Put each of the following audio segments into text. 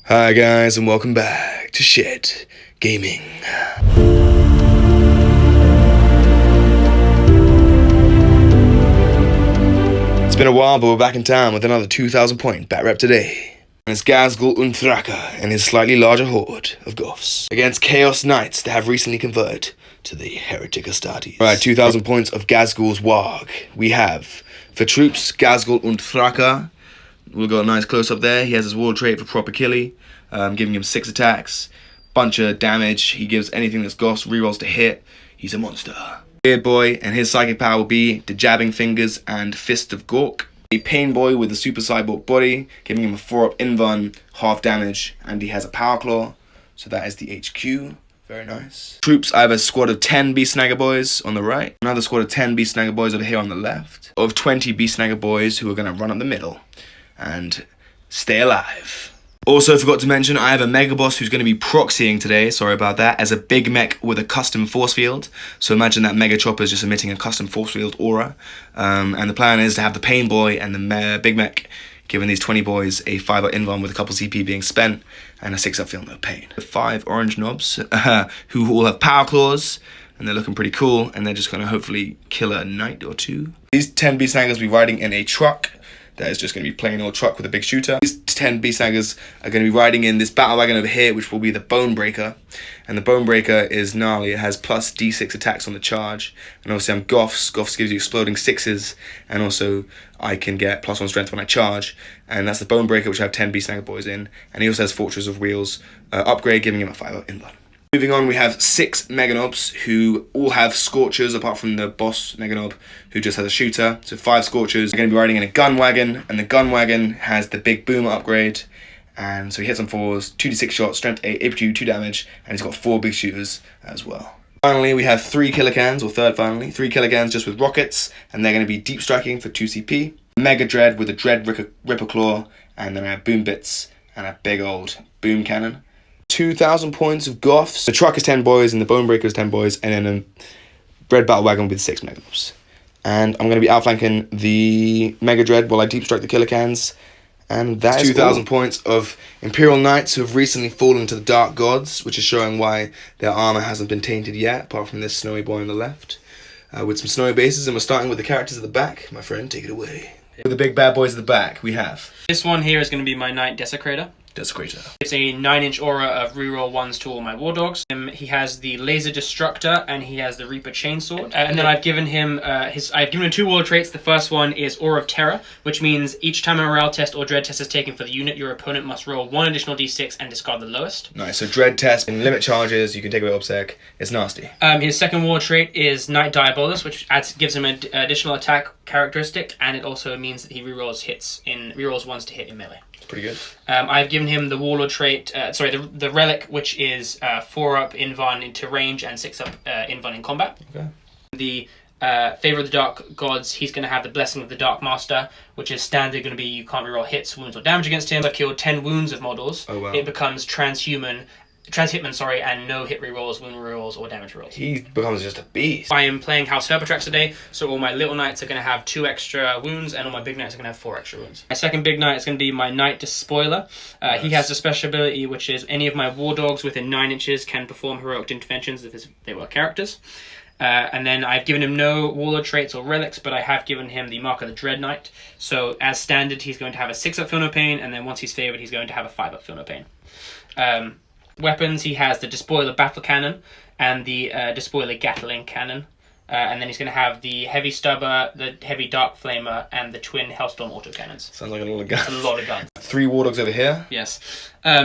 Hi guys, and welcome back to Shed Gaming. It's been a while, but we're back in town with another 2,000 point bat rep today. And it's Ghazgull and and his slightly larger horde of Goths against Chaos Knights that have recently converted to the Heretic Astartes. Alright, 2,000 points of Ghazgull's Warg. We have, for troops, Ghazgull und Thraka. We've got a nice close-up there. He has his war trait for proper killie, giving him 6 attacks, bunch of damage. He gives anything that's Goths rerolls to hit. He's a monster. Beard Boy, and his psychic power will be the Jabbing Fingers and Fist of Gork. A Pain Boy with a super cyborg body, giving him a 4-up invuln, half damage, and he has a Power Claw. So that is the HQ. Very nice. Troops, I have a squad of 10 Beast Snagger Boys on the right, another squad of 10 Beast Snagger Boys over here on the left, of 20 Beast Snagger Boys who are going to run up the middle and stay alive. Also forgot to mention, I have a Mega Boss who's going to be proxying today, sorry about that, as a big mech with a custom force field. So imagine that Mega Chopper is just emitting a custom force field aura. And the plan is to have the Pain Boy and the big mech giving these 20 boys a 5-up invuln with a couple CP being spent and a 6-up feel no pain. 5 orange knobs who all have Power Claws, and they're looking pretty cool, and they're just going to hopefully kill a knight or two. These 10 Beast Snaggers will be riding in a truck. That is just going to be plain old truck with a big shooter. These 10 Beast Snaggers are going to be riding in this battle wagon over here, which will be the Bone Breaker. And the Bone Breaker is gnarly. It has plus D6 attacks on the charge. And obviously I'm Goths. Goths gives you exploding 6s. And also I can get +1 strength when I charge. And that's the Bone Breaker, which I have 10 Beast Snagger Boys in. And he also has Fortress of Wheels upgrade, giving him a 5-up invuln. Moving on, we have 6 Mega Knobs who all have Scorchers, apart from the boss Mega Knob, who just has a shooter. So 5 Scorchers. They're going to be riding in a gun wagon, and the gun wagon has the big boomer upgrade. And so he hits on 4s, 2d6 shots, strength 8, APQ 2 damage, and he's got 4 big shooters as well. Finally, we have 3 Killer Cans, or third finally, 3 Killer Cans just with rockets, and they're going to be deep striking for 2 CP. Mega Dread with a Dread Ripper Claw, and then I have Boom Bits and a big old Boom Cannon. 2,000 points of Goths. The truck is 10 boys, and the Bone Breaker is 10 boys, and then a Red Battle Wagon with 6 Mega Knobs. And I'm going to be outflanking the Mega Dread while I deep strike the Killer Cans. And that is 2,000 points of Imperial Knights who have recently fallen to the Dark Gods, which is showing why their armor hasn't been tainted yet, apart from this snowy boy on the left. With some snowy bases, and we're starting with the characters at the back. My friend, take it away. With the big bad boys at the back, we have... This one here is going to be my Knight Desecrator. Desecrator. It's a 9-inch aura of reroll 1s to all my war dogs. He has the Laser Destructor and he has the Reaper Chainsword. And then I've given him I've given him 2 war traits. The first one is Aura of Terror, which means each time a morale test or dread test is taken for the unit, your opponent must roll 1 additional d6 and discard the lowest. Nice. So dread test and limit charges. You can take away obsec. It's nasty. His second war trait is Knight Diabolus, which gives him an additional attack characteristic, and it also means that he rerolls 1s to hit in melee. Pretty good. I've given him the Warlord trait, the Relic, which is 4-up invuln into range and 6-up invuln in combat. Okay. The Favor of the Dark Gods, he's going to have the Blessing of the Dark Master, which is standard going to be you can't reroll hits, wounds, or damage against him. I've killed 10 wounds of models. Oh, wow. It becomes Transhitman, and no hit rerolls, wound rerolls, or damage rerolls. He becomes just a beast. I am playing House Herpatrax today, so all my little knights are going to have 2 extra wounds, and all my big knights are going to have 4 extra wounds. My second big knight is going to be my Knight Despoiler. Nice. He has a special ability, which is any of my war dogs within 9 inches can perform heroic interventions if they were characters. And then I've given him no Warlord traits or relics, but I have given him the Mark of the Dread Knight. So as standard, he's going to have a 6-up Feel No Pain, and then once he's favored, he's going to have a 5-up Feel No Pain. Weapons, he has the Despoiler Battle Cannon and the Despoiler Gatling Cannon. And then he's going to have the Heavy Stubber, the Heavy Dark Flamer, and the Twin Hellstorm Autocannons. Sounds like a lot of guns. A lot of guns. 3 War Dogs over here. Yes.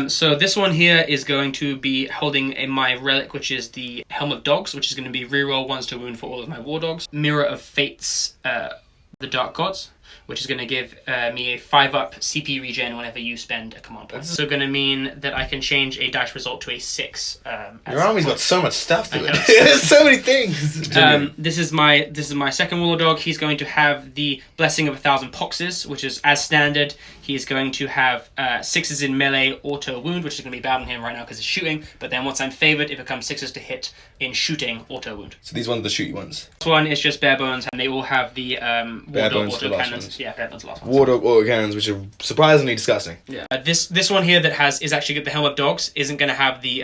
So this one here is going to be holding my relic, which is the Helm of Dogs, which is going to be reroll 1s to wound for all of my war dogs. Mirror of Fates, the Dark Gods, which is going to give me a 5-up CP regen whenever you spend a command point. So going to mean that I can change a dice result to a 6. Your army's got so much stuff to it. There's so many things. This is my second war dog. He's going to have the Blessing of 1,000 Poxes, which is as standard. he's going to have 6s in melee auto wound, which is going to be bad on him right now because he's shooting. But then once I'm favored, it becomes 6s to hit in shooting auto wound. So these ones are the shooty ones. This one is just bare bones, and they all have the war dog auto cannons. Ones. Yeah, bare bones last one. War dog auto cannons, which are surprisingly disgusting. Yeah. This one here that is actually the Helm of Dogs isn't going to have the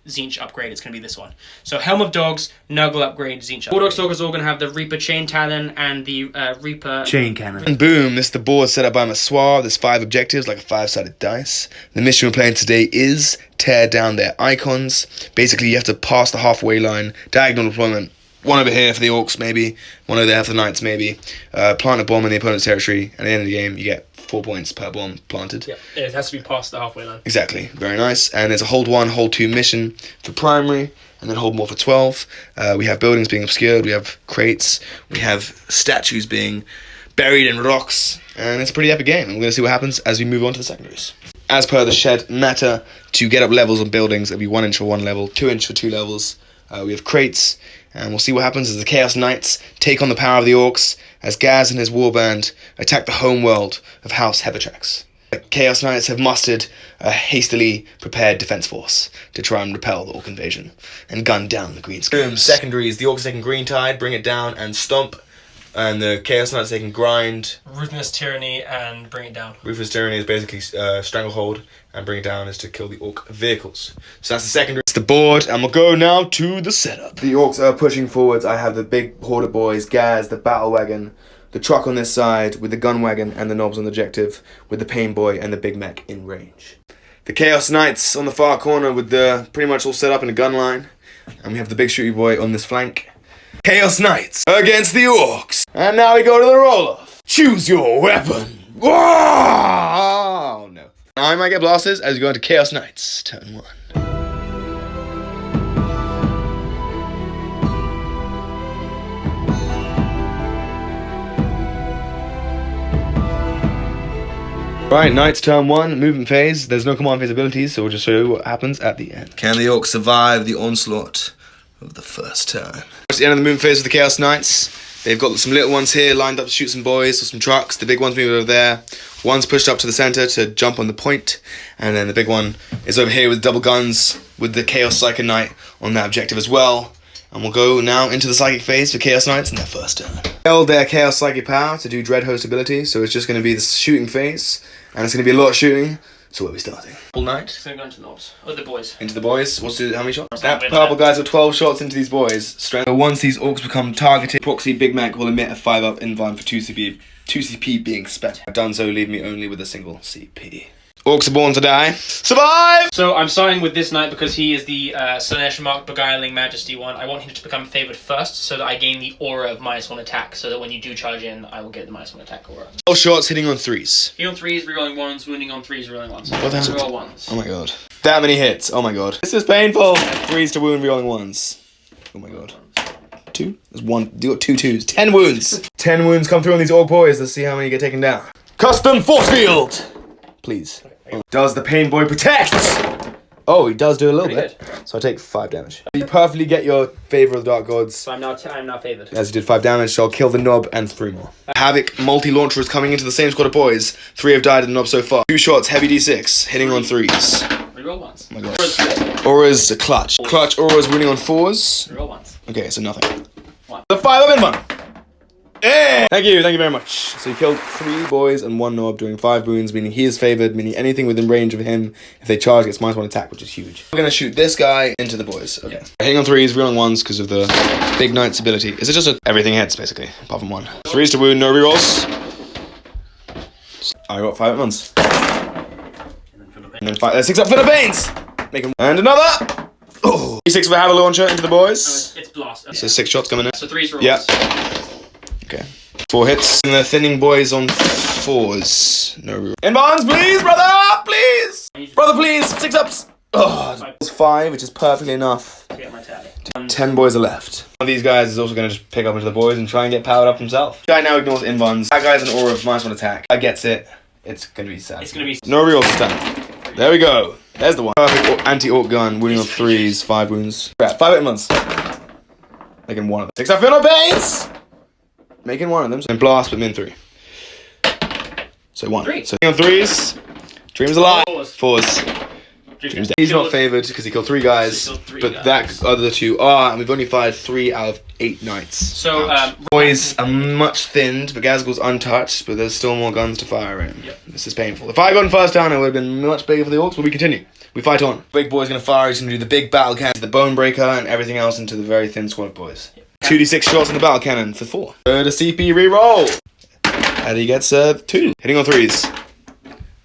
Zinch upgrade. It's going to be this one. So Helm of Dogs, Nurgle upgrade, Zinch upgrade. War Dog Stalkers all going to have the Reaper Chain Talon and the Reaper Chain Cannon. And boom, this is the board set up by Maswar. There's 5 objectives, like a 5-sided dice. The mission we're playing today is tear down their icons. Basically, you have to pass the halfway line, diagonal deployment. One over here for the Orcs, maybe. One over there for the Knights, maybe. Plant a bomb in the opponent's territory. At the end of the game, you get 4 points per bomb planted. Yeah, it has to be past the halfway line. Exactly. Very nice. And there's a hold 1, hold 2 mission for primary, and then hold more for 12. We have buildings being obscured. We have crates. We have statues being buried in rocks. And it's a pretty epic game. I'm going to see what happens as we move on to the secondaries. As per the shed matter, to get up levels on buildings, it'll be 1 inch for 1 level, 2 inch for 2 levels. We have crates, and we'll see what happens as the Chaos Knights take on the power of the Orcs, as Gaz and his warband attack the home world of House Hebertrax. The Chaos Knights have mustered a hastily prepared defense force to try and repel the Orc invasion and gun down the green scum. Secondaries, the Orcs taking Green Tide, bring it down and stomp, and the Chaos Knights taking Grind. Ruthless Tyranny and bring it down. Ruthless Tyranny is basically Stranglehold, and bring it down is to kill the Orc vehicles. So that's the secondary. It's the board, and we'll go now to the setup. The Orcs are pushing forwards. I have the big horde of boys, Gaz, the battle wagon, the truck on this side with the gun wagon and the knobs on the objective, with the pain boy and the big mech in range. The Chaos Knights on the far corner with the pretty much all set up in a gun line, and we have the big shooty boy on this flank. Chaos Knights against the Orcs. And now we go to the roll-off. Choose your weapon. Oh no. I might get blasters as we go into Chaos Knights, turn 1. Right, Knights turn 1, movement phase. There's no command phase abilities, so we'll just show you what happens at the end. Can the Orcs survive the onslaught of the first turn? It's the end of the movement phase of the Chaos Knights. They've got some little ones here lined up to shoot some boys or some trucks. The big one's moving over there. One's pushed up to the center to jump on the point. And then the big one is over here with double guns with the Chaos Psychic Knight on that objective as well. And we'll go now into the Psychic phase for Chaos Knights in their first turn. Held their Chaos Psychic power to do Dread Host ability, so it's just going to be the shooting phase. And it's going to be a lot of shooting. So where are we starting? Full Knight. It's going to go into the knobs. Oh, the boys. Into the boys. How many shots? That purple guy's got 12 shots into these boys. Strength. So once these Orcs become targeted, Proxy Big Mac will emit a 5-up invuln for 2 CP. 2 CP being spent. I've done so, leave me only with a single CP. Orcs are born to die. Survive! So I'm starting with this knight because he is the Slanesh Mark Beguiling Majesty one. I want him to become favored first so that I gain the aura of -1 attack, so that when you do charge in, I will get the -1 attack aura. 12 shots hitting on 3s. Hitting on 3s, rerolling 1s, wounding on 3s, rerolling 1s. What the hell? Reroll 1s. Oh my god. That many hits. Oh my god. This is painful. 3s to wound, rerolling 1s. Oh my god. 2? There's 1. You got 2 2s. 10 wounds. 10 wounds come through on these Orc boys. Let's see how many get taken down. Custom force field! Please. Does the pain boy protect? Oh, he does do a little bit. So I take 5 damage. You perfectly get your favor of the Dark Gods. So I'm now favored. As he did 5 damage, so I'll kill the knob and 3 more. Havoc multi-launcher is coming into the same squad of boys. 3 have died in the knob so far. 2 shots, heavy D6, hitting on 3s. Reroll 1s. Oh my god. Aura's a clutch. Clutch Aura's winning on 4s. Reroll 1s. Okay, so nothing. 1. The 5-up in one. Hey! Thank you very much. So he killed 3 boys and 1 knob, doing 5 wounds, meaning he is favored, meaning anything within range of him, if they charge, gets -1 attack, which is huge. We're gonna shoot this guy into the boys. Okay. Yeah. Hitting on 3s, rerolling 1s because of the big knight's ability. Is it just everything hits, basically, apart from 1. 3s to wound, no rerolls. I got 5 at once. And then 6 up for the Banes! Make him. And another! Oh! 6 for Havoc launcher into the boys. Oh, it's blast. Okay. So 6 shots coming in. So 3s rolls. Yeah. Okay. 4 hits. And the thinning boys on 4s. No rule. Inbounds, please, brother! Please! Brother, please! 6 ups! Oh, it's 5, which is perfectly enough. Get my tally. 10 boys are left. One of these guys is also going to just pick up into the boys and try and get powered up himself. Guy now ignores inbounds. That guy's an aura of -1 attack. I gets it. It's going to be sad. It's going to be... No real stun. There we go. There's the one. Perfect anti-orc gun. Wounding on 3s. 5 wounds. Right, 5 hit months. Making 1 of them. 6 up, feel no pains! Making 1 of them. And blast, but min 3. So 1. Three. So on 3s. Dream's alive. 4s. 4s. He's not favoured because he killed 3 guys, but that other 2 are, and we've only fired 3 out of 8 knights. So, boys are much thinned, but Ghazgull's untouched, but there's still more guns to fire in. Yep. This is painful. If I had gotten first down, it would have been much bigger for the Orks, but we continue. We fight on. Big boy's gonna fire, he's gonna do the big battle cannon, the bone breaker, and everything else into the very thin squad of boys. Yep. 2d6 shots in the battle cannon for 4. The CP reroll. And he gets 2. Hitting on 3s.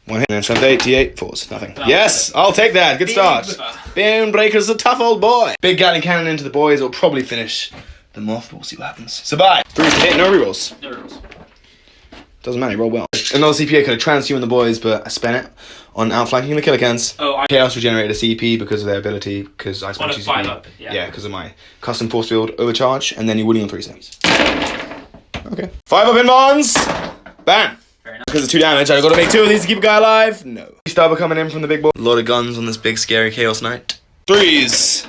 1 hit, and then 7, 8, T8, 4s, nothing. Yes, I'll take that, good start. Bone breaker's a tough old boy. Big Gatling cannon into the boys, it'll probably finish them off, but we'll see what happens. So bye. 3s to hit, no rerolls. No rerolls. Doesn't matter, roll well. Another CPA could have transhuman the boys, but I spent it on outflanking the killer cans. Oh, Chaos regenerated a CP because of their ability, because I spent 2 CP. 5 up, yeah, because of my custom force field overcharge, and then you're winning on 3 saves. Okay. 5 up in bonds! Bam! Because of 2 damage, I gotta make 2 of these to keep a guy alive? No. Stubber coming in from the big boy. A lot of guns on this big scary Chaos Knight. 3s!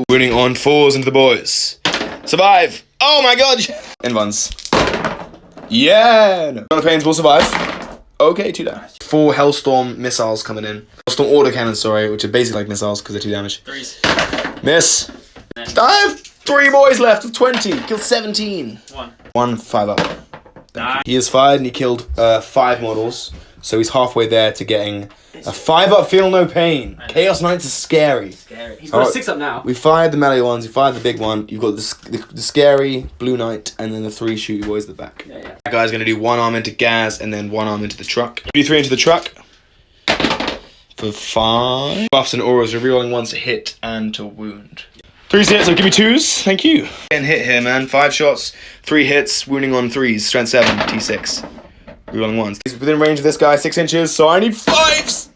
Winning on 4s into the boys. Survive! Oh my god! Invuns. Yeah! No. None of Pains will survive. Okay, 2 damage. 4 Hellstorm missiles coming in. Hellstorm order cannons, sorry, which are basically like missiles because they're 2 damage. 3s. Miss. I have 3 boys left of 20. Killed 17. 1 5 up. He is fired and he killed 5 models, so he's halfway there to getting a 5 up. Feel no pain. Chaos Knights is scary. He's got a 6 up now. We fired the melee ones. We fired the big one. You've got the scary blue knight, and then the 3 shooty boys at the back. Yeah. That guy's gonna do 1 arm into Gaz and then 1 arm into the truck. Do 3 into the truck for 5. Buffs and auras are rerolling 1s to hit and to wound. 3s hits, so give me 2s, thank you. Getting hit here, man. 5 shots, 3 hits, wounding on 3s, strength 7, T6. Rerolling 1s. He's within range of this guy, 6 inches, so I need 5s!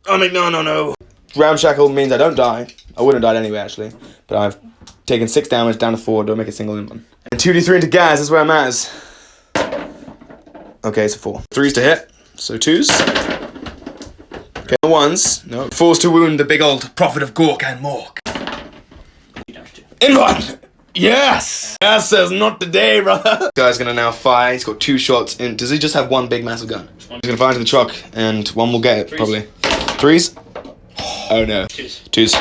I mean, no. Ramshackle means I don't die. I wouldn't have died anyway, actually. But I've taken 6 damage down to 4, don't make a single inbun. And 2d3 into Gaz is where I'm at. Okay, so 4. 3s to hit, so 2s. Okay, 1s, no. 4s to wound the big old prophet of Gork and Mork. Invite! Yes! That says not today, brother. Guy's gonna now fire. He's got 2 shots in. Does he just have 1 big massive gun? He's gonna fire into the truck, and 1 will get it, probably. 3s? Oh no. 2s.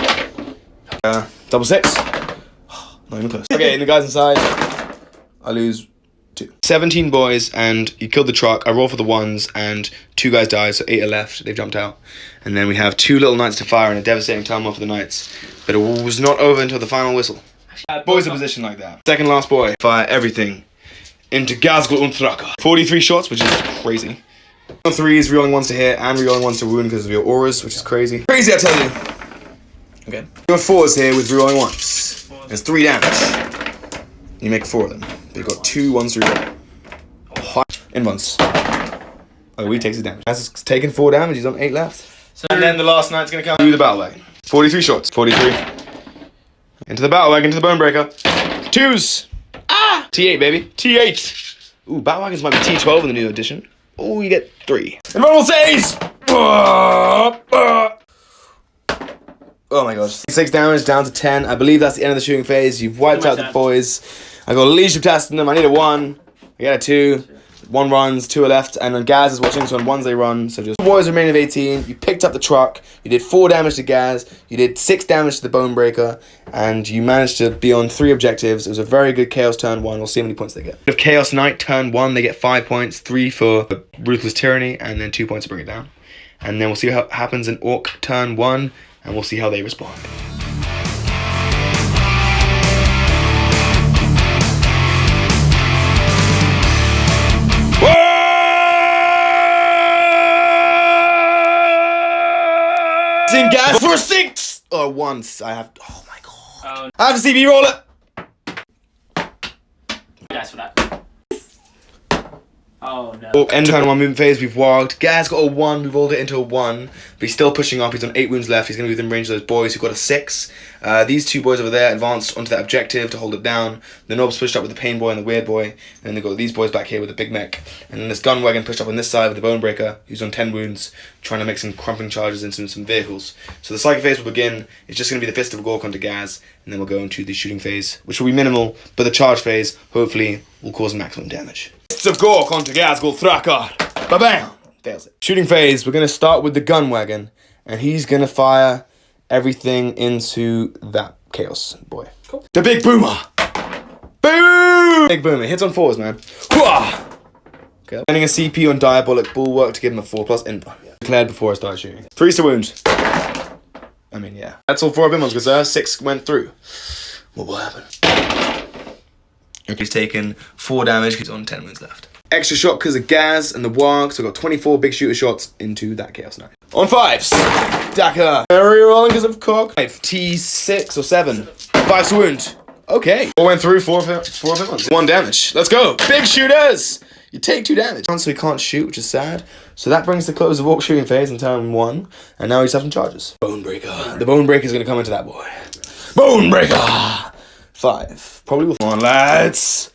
Double 6. Not even close. Okay, and the guys inside. I lose 2. 17 boys, and you killed the truck. I roll for the 1s, and 2 guys died, so 8 are left. They've jumped out. And then we have 2 little knights to fire and a devastating time off for the knights. But it was not over until the final whistle. Boys are positioned like that. Second last boy. Fire everything into Ghazgull und Thraka. 43 shots, which is crazy. 3s, rerolling 1s to hit, and rerolling 1s to wound because of your auras, which is crazy. Crazy, I tell you. Okay. You got 4s here with rerolling 1s. There's 3 damage. You make 4 of them. But you've got 2 1s to reroll. In once. Oh, he takes the damage. Has taken 4 damage, he's on 8 left. And then the last knight's gonna come through the battle wagon. 43 shots. 43. Into the battle wagon, to the bone breaker. 2s. Ah! T8, baby. T8. Ooh, battle wagons might be T12 in the new edition. Oh, you get 3. And roll saves! Oh my god. 6 damage down to 10. I believe that's the end of the shooting phase. You've wiped out the boys. I got a leadership test in them. I need a 1. I get a 2. 1 runs, 2 are left, and then Gaz is watching, so on 1s they run. So just 2 boys remaining of 18. You picked up the truck. You did 4 damage to Gaz. You did 6 damage to the bone breaker, and you managed to be on 3 objectives. It was a very good Chaos turn 1. We'll see how many points they get. If Chaos Knight turn 1, they get 5 points, 3 for Ruthless Tyranny, and then 2 points to bring it down. And then we'll see what happens in Orc turn 1, and we'll see how they respond. In Gas for 6 or once I have. Oh my god! I have to CB roll it. Guys for that. Oh no. End turn 1 movement phase. We've walked. Gaz got a 1. We rolled it into a 1, but he's still pushing up. He's on 8 wounds left. He's going to be within range of those boys who got a 6. These 2 boys over there advanced onto that objective to hold it down. The Nobs pushed up with the Pain Boy and the Weird Boy, and then they got these boys back here with the Big Mech, and then this Gun Wagon pushed up on this side with the Bone Breaker, who's on 10 wounds, trying to make some crumping charges into some vehicles. So the Psychic phase will begin. It's just going to be the Fist of Gork onto Gaz, and then we'll go into the shooting phase, which will be minimal, but the charge phase hopefully will cause maximum damage. Fists of Gork onto Ghazgull Thraka. Ba-bam! Fails it. Shooting phase, we're going to start with the gun wagon, and he's going to fire everything into that Chaos boy. Cool. The big boomer! Boom! Big boomer. Hits on 4s, man. Hooah! Okay. Spending a CP on Diabolic Bulwark to give him a 4+ input. Yeah. Declared before I started shooting. 3 to wound. I mean, yeah. That's all 4 of him on because 6 went through. What will happen? Okay, he's taken 4 damage. He's on 10 wounds left. Extra shot because of Gaz and the Warg, so I've got 24 big shooter shots into that Chaos Knight. On 5s, Daka. Rerolling because of Cock. T6 or 7. 5 to wound. Okay. 4 went through, 4 of him. 1 damage. Let's go. Big shooters! You take 2 damage. So he can't shoot, which is sad. So that brings the close of Orc shooting phase in turn 1. And now he's having charges. Bonebreaker. The Bonebreaker is going to come into that boy. Bonebreaker! 5. Probably will. Come on, lads.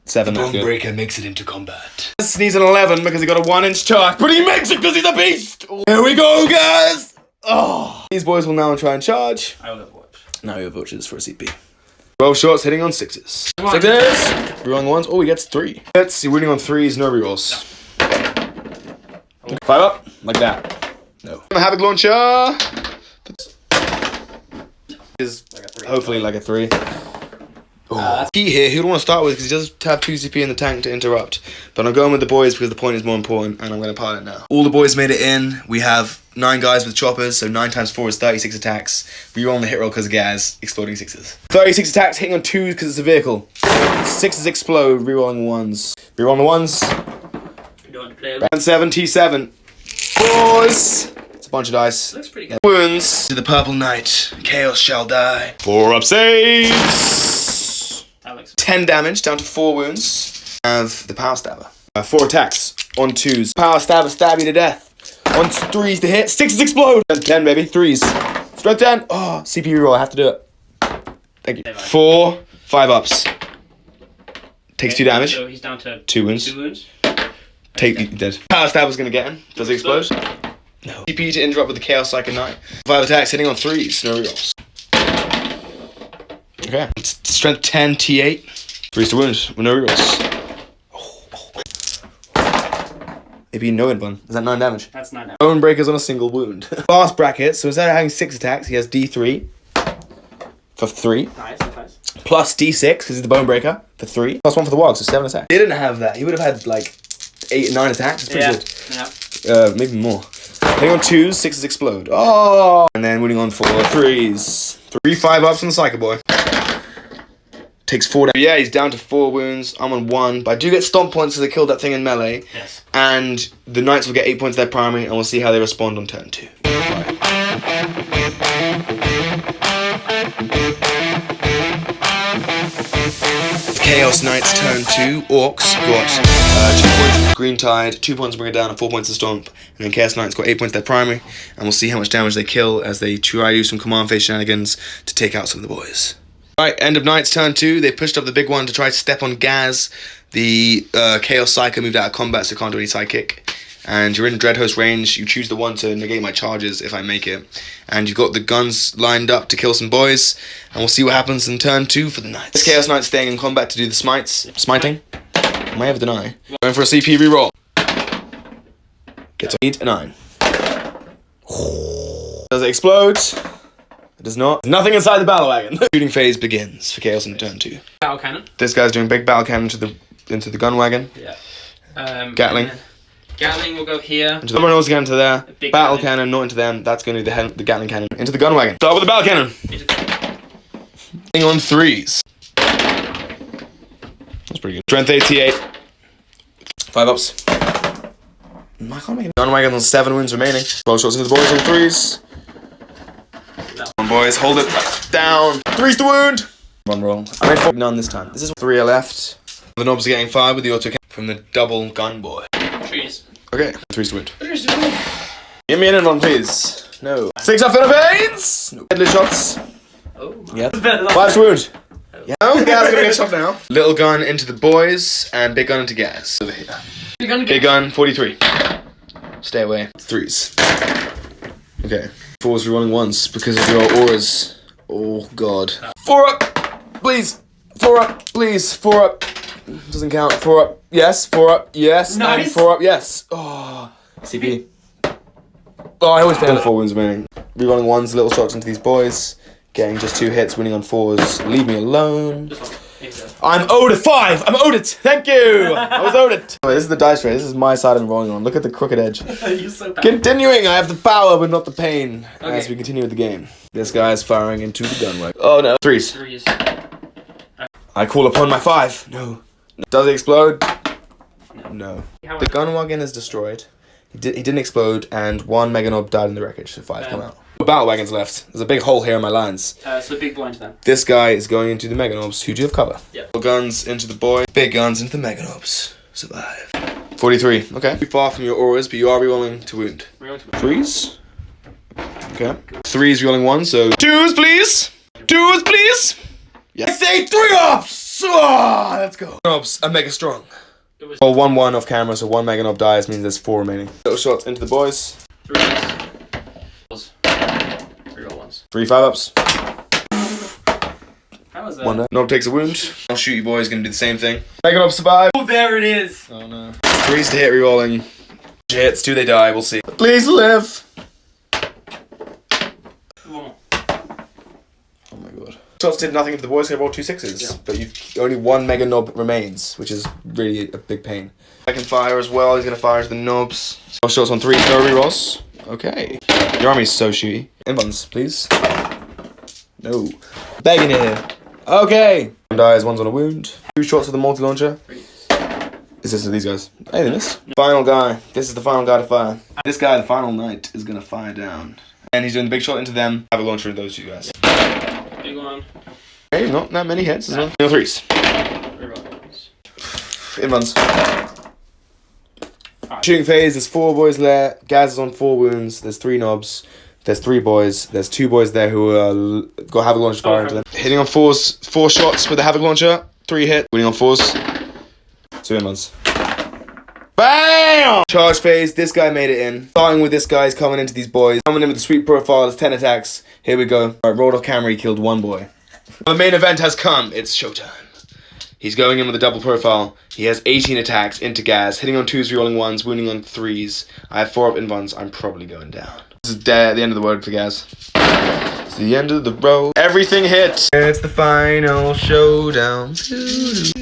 7. Bonebreaker makes it into combat. He's an 11 because he got a 1-inch charge, but he makes it because he's a beast! Here we go, guys! Oh. These boys will now try and charge. I will have watched. Now he have butchers for a CP. 12 shots hitting on 6s. 6s! Rerolling 1s. Oh, he gets 3. Hits, you're winning on 3s, no rerolls. 5 up, like that. No. Havoc launcher! Is hopefully like a 3. Key here, who do I want to start with because he does have 2 CP in the tank to interrupt. But I'm going with the boys because the point is more important and I'm going to pilot it now. All the boys made it in. We have 9 guys with choppers, so 9 times 4 is 36 attacks. We roll on the hit roll because of Gaz, exploding 6s. 36 attacks, hitting on 2s because it's a vehicle. 6s explode, rerolling 1s. Rerolling the 1s. You want to play Round 7, T7. Boys! It's a bunch of dice. Looks pretty good. Wounds to the Purple Knight. Chaos shall die. 4 up saves. 10 damage, down to 4 wounds. Have the Power Stabber. 4 attacks on 2s. Power Stabber, stab you to death. On 3s to hit. 6s explode. 10, baby. 3s. Strength 10. Oh, CP reroll. I have to do it. Thank you. 4, 5 ups. Takes 2 damage. So he's down to 2 wounds. 2 wounds. Take dead. Power Stabber's gonna get him. Does he explode? No. CP to interrupt with the Chaos Psychic Knight. 5 attacks, hitting on 3s. No rerolls. Okay. Strength 10, T8. 3s to wound with no rerolls. Maybe no hit one. Is that 9 damage? That's 9 damage. Bonebreaker's on a single wound. Fast bracket, so instead of having 6 attacks, he has D3 for 3. Nice. Plus D6, because he's the Bonebreaker, for 3. Plus 1 for the Warg, so 7 attacks. He didn't have that. He would have had like 8 or 9 attacks. It's pretty good. Yeah. Maybe more. Hitting on 2s, 6s explode. Oh! And then winning on 4 3s. 3 5 ups on the Psycho Boy. Takes 4 damage. Yeah, he's down to 4 wounds. I'm on 1. But I do get stomp points because I killed that thing in melee. Yes. And the Knights will get 8 points to their primary, and we'll see how they respond on turn 2. Chaos Knights turn 2. Orcs got 2 points Green Tide, 2 points to bring it down, and 4 points to Stomp. And then Chaos Knights got 8 points to their primary, and we'll see how much damage they kill as they try to do some command phase shenanigans to take out some of the boys. Alright, end of Knights turn 2. They pushed up the big one to try to step on Gaz. The Chaos Psycho moved out of combat, so can't do any sidekick. And you're in Dreadhost range. You choose the one to negate my charges if I make it. And you've got the guns lined up to kill some boys. And we'll see what happens in turn 2 for the Knights. This Chaos Knight staying in combat to do the smites. Smiting? May have deny. Going for a CP reroll. Gets 8 and 9. Does it explode? It does not. There's nothing inside the battle wagon. Shooting phase begins for Chaos in turn 2. Battle cannon. This guy's doing big battle cannon into the gun wagon. Yeah. Gatling. Gatling will go here. Everyone else get into there. Big Battle cannon. cannon, not into them. That's going to be the Gatling cannon. Into the gun wagon. Start with the battle cannon. Hitting on 3s. That's pretty good. Strength 88. 5 ups. I can't make it. Gun wagon on 7 wounds remaining. 12 shots into the boys on 3s. No. Come on, boys. Hold it down. 3s to wound. 1 roll. I made 4 none this time. This is 3 are left. The knobs are getting 5 with the auto cannon from the double gun boy. Trees. Okay. 3s to wound. 3s to wound. Give me an one, please. No. 6 up Philippines! No. Deadly shots. Oh my. Yep. 5 to wound. Yeah. Oh, Gaz gonna get shot now. Little gun into the boys and big gun into Gaz. Over here. Big gun, 43. Stay away. 3s. Okay. 4s rerolling once because of your auras. Oh god. 4 up! Please! 4 up! Please! 4 up! Doesn't count. 4 up. Yes. 4 up. Yes. Nice. And 4 up. Yes. Oh. CP. Oh, I always fail. 4 wounds remaining. Rerolling 1s, little shots into these boys. Getting just 2 hits, winning on 4s. Leave me alone. I'm owed a 5. I'm owed it. Thank you. I was owed it. This is the dice tray. This is my side I'm rolling on. Look at the crooked edge. You're so bad. Continuing, I have the power but not the pain as we continue with the game. This guy is firing into the gunway. Oh no. 3s. I call upon my 5. No. Does it explode? No. The gun wagon is destroyed. He didn't explode, and 1 Meganob died in the wreckage, so 5 come out. Battle wagons left. There's a big hole here in my lines. So big blind then. This guy is going into the Meganobs, who do have cover. Yep. Little guns into the boy. Big guns into the Meganobs. Survive. 43. Okay. Too far from your auras, but you are rerolling to wound. 3s. Okay. 3s rerolling 1, so 2s, please. 2s, please. Yes. I say 3 ups. Oh, let's go. Meganobs are mega strong. Well, 1-1 off camera, so 1 Meganob dies, means there's 4 remaining. Little shots into the boys. 3s. 3 5-ups. How was that? 1 Nob takes a wound. I'll shoot you boys, gonna do the same thing. Meganob survive. Oh, there it is. Oh no. 3s to hit, rerolling. Hits, 2 they die, we'll see. Please live. Oh my god. Shots did nothing to the boys, so I rolled 2 6s. Yeah. But only 1 Meganob remains, which is really a big pain. I can fire as well, he's gonna fire into the knobs. Shots on 3, no rerolls. Okay. Your army's so shooty. Inbounds, please. No. Begging here. Okay. 1 dies, 1's on a wound. 2 shots with the multi-launcher. Is this these guys? Hey, they missed. Final guy. This is the final guy to fire. This guy, the final knight, is gonna fire down. And he's doing the big shot into them. Have a launcher into those 2 guys. Big one. Okay, not that many hits as well. No 3s. Inbounds. Shooting phase, there's 4 boys there. Gaz is on 4 wounds. There's 3 knobs. There's 3 boys. There's 2 boys there who got Havoc Launcher fire into them. Hitting on 4s, 4 shots with the Havoc Launcher. 3 hit. Winning on 4s. 2 inbounds. BAM! Charge phase, this guy made it in. Starting with this guy, he's coming into these boys. Coming in with a sweet profile, there's 10 attacks. Here we go. Alright, rolled off camera, he killed 1 boy. The main event has come. It's showtime. He's going in with a double profile. He has 18 attacks into Gaz, hitting on 2s, rerolling 1s, wounding on 3s. I have 4 up inbounds. I'm probably going down. This is the end of the word for Gaz. It's the end of the road. Everything hits. It's the final showdown.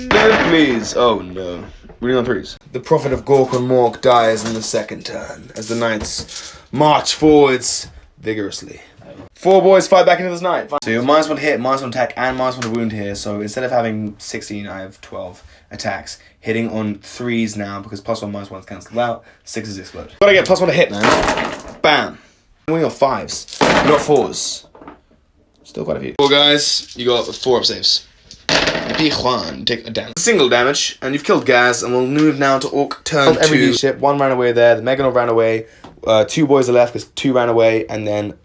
Live, please. Oh no. Wounding on 3s. The Prophet of Gork and Mork dies in the second turn as the knights march forwards vigorously. 4 boys fight back into this knight. So you're -1 hit, -1 attack, and -1 to wound here. So instead of having 16, I have 12 attacks. Hitting on 3s now because +1, -1's cancelled out. 6s explode. Gotta get +1 to hit, man. Bam. Winning on 5s, not 4s. Still quite a few. 4 guys, you got 4 up saves. Juan, take a damage. Single damage, and you've killed Gaz, and we'll move now to Orc turn 2. Every ship, 1 ran away there, the Meganob ran away, 2 boys are left because 2 ran away, and then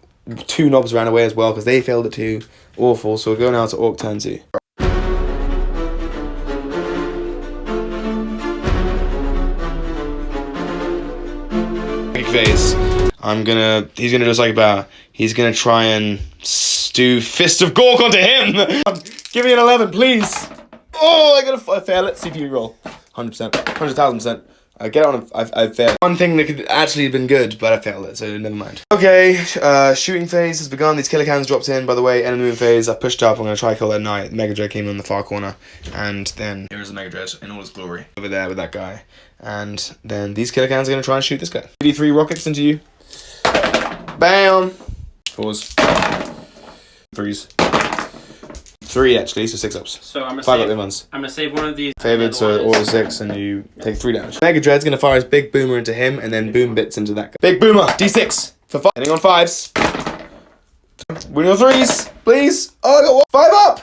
2 knobs ran away as well because they failed it too. Awful, so we'll go now to Orc turn 2. Phase. He's gonna do a psychic power. He's gonna try and do Fist of Gork onto him. Give me an 11, please. Oh, I fail it. CPU roll. 100%. 100,000%. I get on. I failed. One thing that could actually have been good, but I failed it, so never mind. Okay, shooting phase has begun. These killer cannons dropped in. By the way, enemy phase. I pushed up. I'm gonna try kill that knight. Mega Dread came in the far corner, and then here's the Mega Dread in all its glory over there with that guy. And then these killer cannons are gonna try and shoot this guy. 3 rockets into you. Bam. 4s. 3s. 3 actually, so 6 ups. So I'm gonna 5 up inbounds. I'm gonna save one of these. Favored, so all 6, and you take 3 damage. Mega Dread's gonna fire his big boomer into him, and then boom bits into that guy. Big boomer, D6 for 5. Hitting on 5s. Winning on 3s, please. Oh, I got 5 up.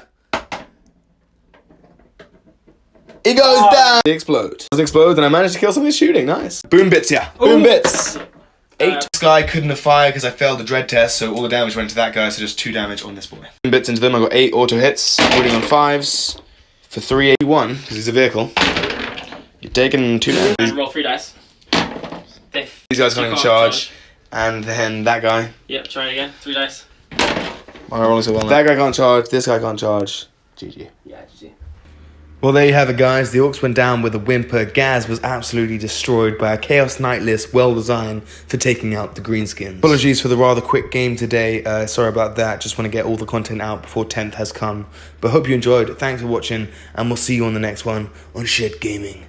He goes down. They explode. Does explode, and I managed to kill something shooting. Nice. Boom bits, yeah. Boom bits. 8. This guy couldn't have fired because I failed the dread test, so all the damage went to that guy, so just 2 damage on this boy. Boom bits into them. I got 8 auto hits. Winning on 5s for 381 because he's a vehicle. You're taking 2 damage. And roll 3 dice. These guys can't even charge. And then that guy. Yep, try it again. 3 dice. I'm rolling so well now. That guy can't charge. This guy can't charge. GG. Yeah, GG. Well, there you have it, guys. The Orcs went down with a whimper. Gaz was absolutely destroyed by a Chaos Knight list well designed for taking out the greenskins. Apologies for the rather quick game today. Sorry about that. Just want to get all the content out before 10th has come. But hope you enjoyed. Thanks for watching, and we'll see you on the next one on Shed Gaming.